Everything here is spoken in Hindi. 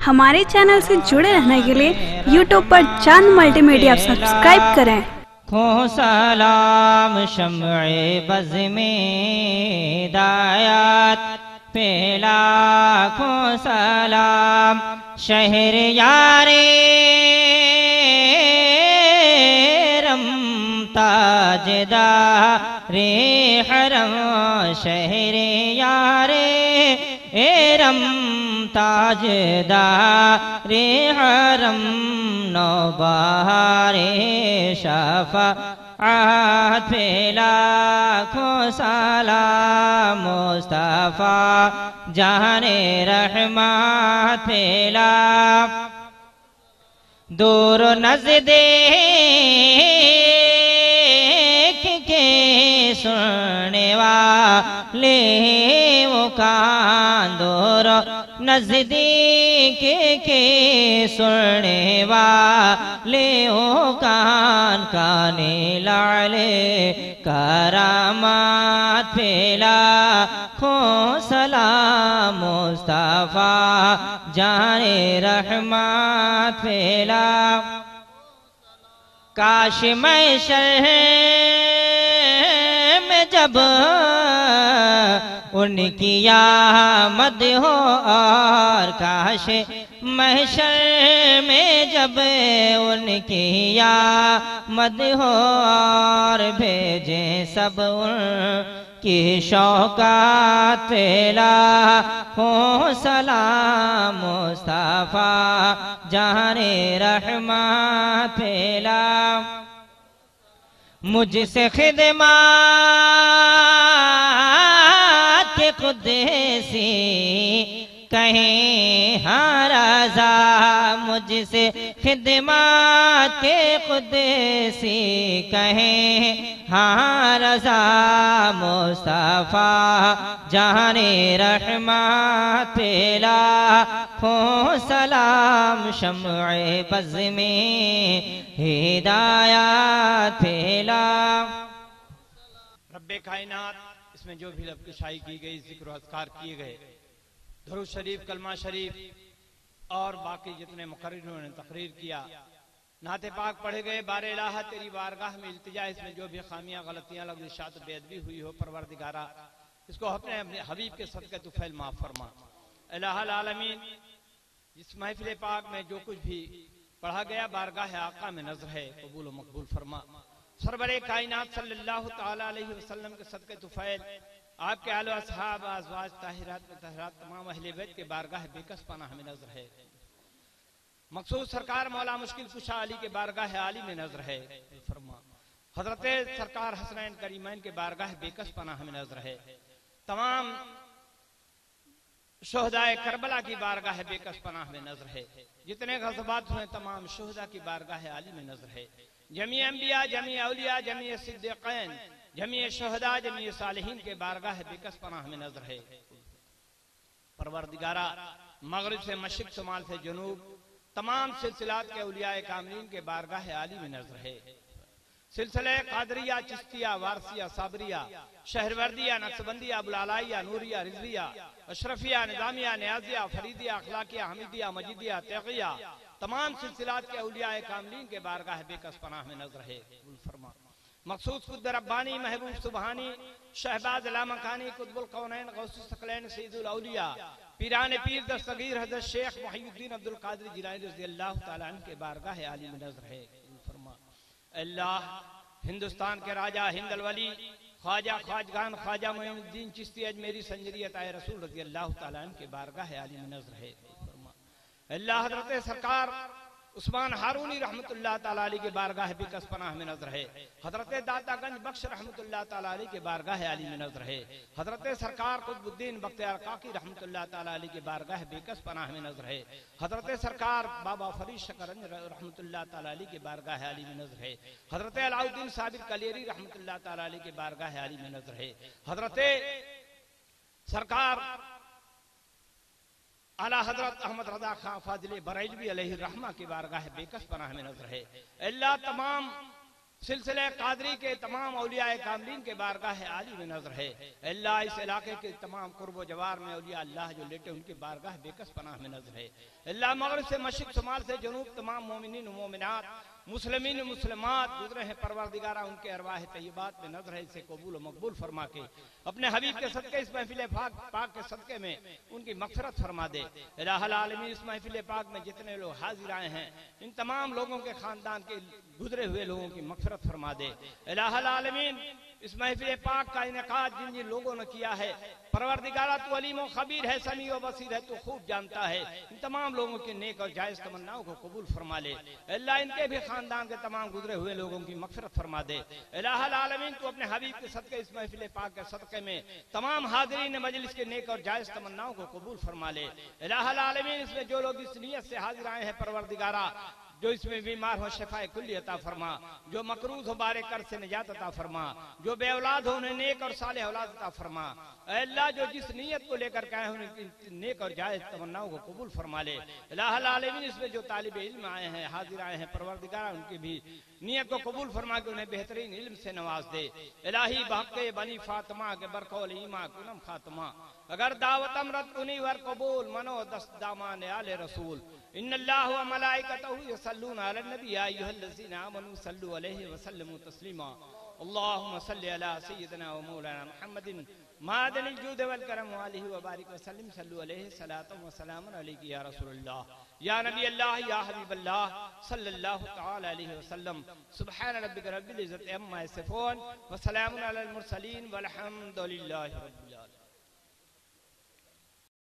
हमारे चैनल से जुड़े रहने के लिए YouTube पर चांद मल्टीमीडिया सब्सक्राइब करें। खो सलाम शम्ए बज़ में दायात पेला खो सलाम शहर यारे रम ताजदा रे हरम शहर यारे एरम ताजदा रे हरम नौबहारे शफ़ाअत पे लाखों सलाम मुस्तफ़ा जाने रहमत पे लाख दूर नज़दीक के सुनने वाले वो कान दूर नज़दीक के सुनने वाले वो कान काने लाले करामात पे लाखों सलाम मुस्तफ़ा जाने रहमत पे लाख काश मैं शहर में जब उनकी आमद हो और काश महशर में जब उनकी आमद हो और भेजे सब उनकी शौकात पे लाखों सलाम मुस्तफ़ा जाने रहमत पे लाख मुझसे खिदमत के कुद्सी कहें हाँ रज़ा मुझसे खिदमत के कुद्सी कहें हाँ रज़ा मुस्तफ़ा जाने रहमत पे लाखों सलाम शम्ए बज़ में हिदायत पे लाख रब्बे कायनात इसमें जो भी लफ्ज़ की गई जिक्र अज़कार किए गए दुरूद शरीफ कलमा शरीफ और बाकी जितने मुकर्रिरों ने तकरीर किया नाते पाक पढ़े गए बारे इलाहा तेरी बारगाह में इल्तिजा इसमें जो भी खामियां गलतियां लफ्ज़ बेअदबी हुई हो परवरदिगारा इसको अपने अपने हबीब के सदक़े तुफ़ैल माफ़ फरमा इलाहुल आलमीन इस महफिल पाक में जो कुछ भी पढ़ा गया बारगाह आका में नज़र है कबूल व मकबूल फरमा सरवरे कायनात सल्लल्लाहु तआला अलैहि वसल्लम के सदक़े तुफ़ैल आपके आलो असहाब अज़वाज ताहिरात मुतहहरात तमाम अहले बैत के बारगाह बेकस पनाह में नजर है मक़सूद सरकार मौला मुश्किल कुशा अली के बारगाह आली में नजर है फरमा हजरत सरकार हसनैन करीमैन के बारगाह बेकस पनाह में नजर है तमाम शुहदाए करबला की बारगाह बेकस पनाह में नजर है जितने गज़बात हुए तमाम शुहदा की बारगाह आली में नजर है जमी अंबिया जमी औलिया जमी सिद्दीक़ीन जमी शुहदा जमी सालिहीन के बारगाह बेकस पनाह में नजर है परवरदिगारा मगरिब से मशरिक़ शुमाल से जनूब तमाम सिलसिलात के औलियाए कामिलीन के बारगाह आली में नजर है सिलसिले कादरिया चिश्तिया वारसिया साबरिया शहरवर्दिया नक्शबंदिया बुलालाइया नूरिया रिजविया अशरफिया निजामिया नियाजिया फरीदिया अखलाकिया हमीदिया मजीदिया तैगिया तमाम सिलसिलात के औलियाए कामिलीन के बारगाह बेकस पनाह में नजर है फरमा मखसूस खुद रब्बानी महबूब सुबहानी शहबाज लामकानी कुतुबुल कौनैन गौसुस सकलैन सैयदुल औलिया पीरान पीर दस्तगीर हज़रत शेख मुहीउद्दीन अब्दुल कादिर जिलानी रज़ियल्लाहु ताला अन्हु के बारगाह आली में नजर है फरमा अल्लाह हिंदुस्तान के राजा हिंदल वली ख्वाजा ख्वाजगान ख्वाजा मोइनुद्दीन चिश्ती अजमेरी संजरियत आए रसूल रज़ियल्लाहु ताला अन्हु के बारगाह आली में नजर है फरमा अल्लाह हज़रत सरकार उस्मान हारूनी रहमतुल्लाह ताला अलैह के बारगाह बेकस पनाह में नजर है हजरत दातागंज बख्श रहमतुल्लाह ताला अलैह के बारगाह आली में नजर है हजरत सरकार कुतुबुद्दीन बख्तियार काकी रहमतुल्लाह ताला अलैह के बारगाह बेकस पनाह में नजर है हजरत सरकार बाबा फरीद शकरंज रहमतुल्लाह ताला अलैह के बारगाह आली में नजर है हजरत अलाउद्दीन साबिर कलेरी रहमतुल्लाह ताला अलैह के बारगाह आली में नजर है हजरत सरकार आला हजरत अहमद रजा खां फाजिल बरेलवी अलैहि रहमा की बारगाह बेकस पनाह में नजर है। अल्लाह तमाम सिलसिले कादरी के तमाम औलिया कामलीन के बारगाह आली में नजर है। अल्लाह इस इलाके के तमाम कुर्ब जवार में औलिया अल्लाह जो लेटे उनके बारगाह बेकस पनाह में नजर है। अल्लाह मगरिब से मशरिक शुमाल से जनूब तमाम मोमिनीन मोमिनात मुस्लिमीन मुस्लिमात गुजरे हैं परवरदिगारा उनके अरवाह तय्यबात में नजर है, इसे कबूल व मकबूल फरमा के अपने हबीब के सदके इस महफिल पाक के सदके में उनकी मगफिरत फरमा दे। इलाहुल आलमीन इस महफिल पाक में जितने लोग हाजिर आए हैं इन तमाम लोगों के खानदान के गुजरे हुए लोगों की मगफिरत फरमा दे। इलाहुल आलमीन इस महफिल पाक का इनेकाद जिन जिन लोगों ने किया है परवरदिगारा तू अलीम व खबीर है, समी व बसीर है, तू खूब जानता है। इन तमाम लोगों के नेक और जायज तमन्नाओं को कबूल फरमा ले। अल्लाह इनके भी खानदान के तमाम गुजरे हुए लोगों की मगफिरत फरमा दे। इलाहुल आलमीन तू अपने हबीब के सदके इस महफिल पाक के सदके में तमाम हाजिरीन मजलिस के नेक और जायज तमन्नाओं को कबूल फरमा ले। इलाहुल आलमीन इसमें जो लोग इस नियत से हाजिर आए हैं परवरदिगारा जो इसमें बीमार हो शिफाए कुल्ली अता फरमा, जो मकरूज हो बारे कर से निजात अता फरमा, जो बे औलाद हो उन्हें नेक और साले औलाद अता फरमा। अल्लाह जो जिस नीयत को लेकर कहे उनकी नेक और जायज तमन्नाओं को कबूल फरमा ले। इलाहुल आलमीन इसमें जो तालिब इल्म आए हैं हाजिर आए हैं परवरदिगारा उनकी भी नीयत को कबूल फरमा के उन्हें बेहतरीन इल्म से नवाज दे। इलाही बहक़े बनी फातिमा के बरकौल ईमा कुनम खातिमा अगर दावतम रत कुनी वर कबूल मनो दस्त दामान आले रसूल इन्नल्लाहु व मलाइकतहु यसल्लूना अलन नबी या अय्युहल्लज़ीना आमनू सल्लु अलैहि व सल्लिमू तस्लीमा अल्लाहुम्मा सल्लि अला सय्यिदिना व मौलाना मुहम्मदिन मादनिल जूद वल करम व आलिहि व बारिक व सल्लिम सल्लु अलैहि सलातु व सलामुन अलैका या रसूलल्लाह या नबी अल्लाह या हबीब अल्लाह सल्लल्लाहु तआला अलैहि वसल्लम। सुब्हान रब्बिका रब्बिल इज्जति अम्मा यसिफून व सलामुन अलल मुरसलीन वल्हम्दुलिल्लाहि रब्बिल आलमीन।